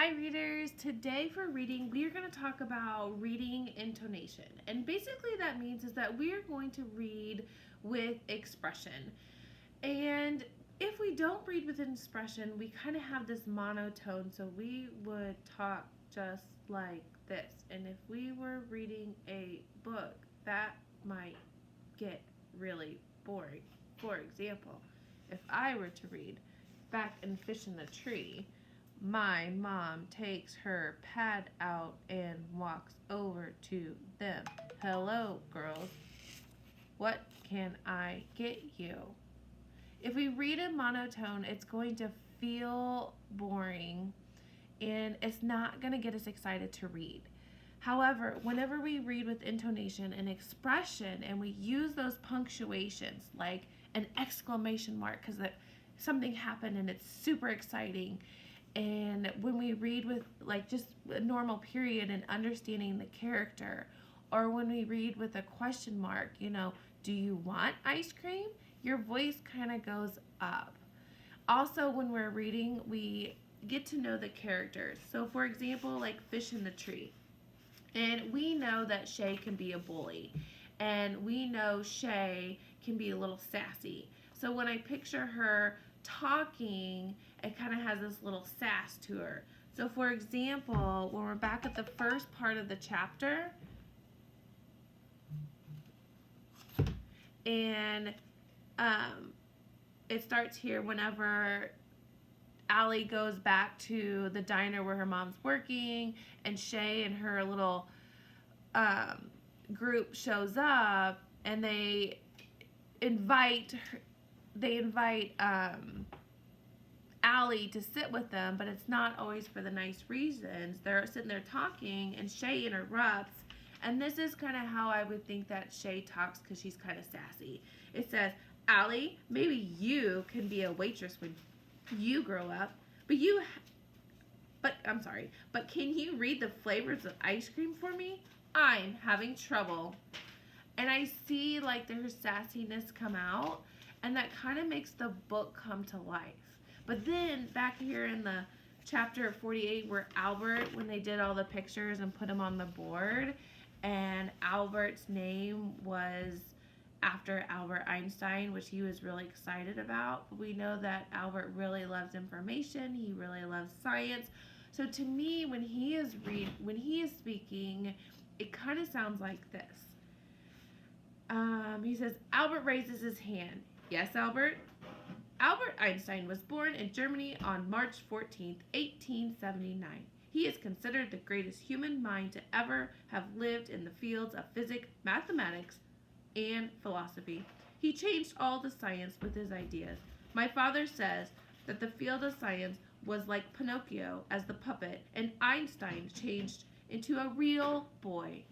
Hi readers, today for reading we are going to talk about reading intonation, and basically that means is that we are going to read with expression. And if we don't read with expression, we kind of have this monotone, so we would talk just like this. And if we were reading a book, that might get really boring. For example, if I were to read Back and Fish in the Tree, my mom takes her pad out and walks over to them. Hello, girls. What can I get you? If we read in monotone, it's going to feel boring and it's not going to get us excited to read. However, whenever we read with intonation and expression and we use those punctuations like an exclamation mark because something happened and it's super exciting, and when we read with like just a normal period and understanding the character, or when we read with a question mark, do you want ice cream? Your voice kind of goes up. Also, when we're reading, we get to know the characters. So for example, like Fish in the Tree. And we know that Shay can be a bully. And we know Shay can be a little sassy. So when I picture her talking, it kind of has this little sass to her. So for example, when we're back at the first part of the chapter, and it starts here whenever Allie goes back to the diner where her mom's working, and Shay and her little group shows up, and they invite Allie to sit with them, but it's not always for the nice reasons. They're sitting there talking, and Shay interrupts, and this is kind of how I would think that Shay talks because she's kind of sassy. It says, Allie, maybe you can be a waitress when you grow up, but can you read the flavors of ice cream for me? I'm having trouble. And I see like their sassiness come out, and that kind of makes the book come to life. But then back here in the chapter 48 where Albert, when they did all the pictures and put them on the board, and Albert's name was after Albert Einstein, which he was really excited about. We know that Albert really loves information. He really loves science. So to me, when he is speaking, it kind of sounds like this. He says, Albert raises his hand. Yes, Albert? Albert Einstein was born in Germany on March 14th, 1879. He is considered the greatest human mind to ever have lived in the fields of physics, mathematics, and philosophy. He changed all the science with his ideas. My father says that the field of science was like Pinocchio as the puppet, and Einstein changed into a real boy.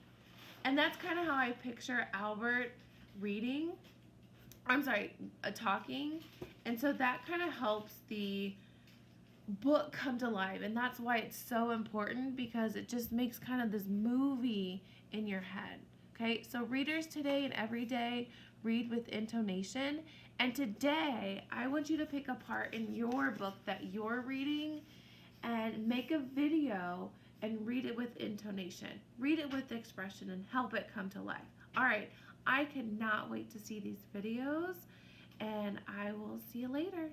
And that's kind of how I picture Albert talking. And so that kind of helps the book come to life. And that's why it's so important, because it just makes kind of this movie in your head. Okay, so readers today and every day read with intonation. And today, I want you to pick a part in your book that you're reading and make a video and read it with intonation. Read it with expression and help it come to life. All right, I cannot wait to see these videos, and I will see you later.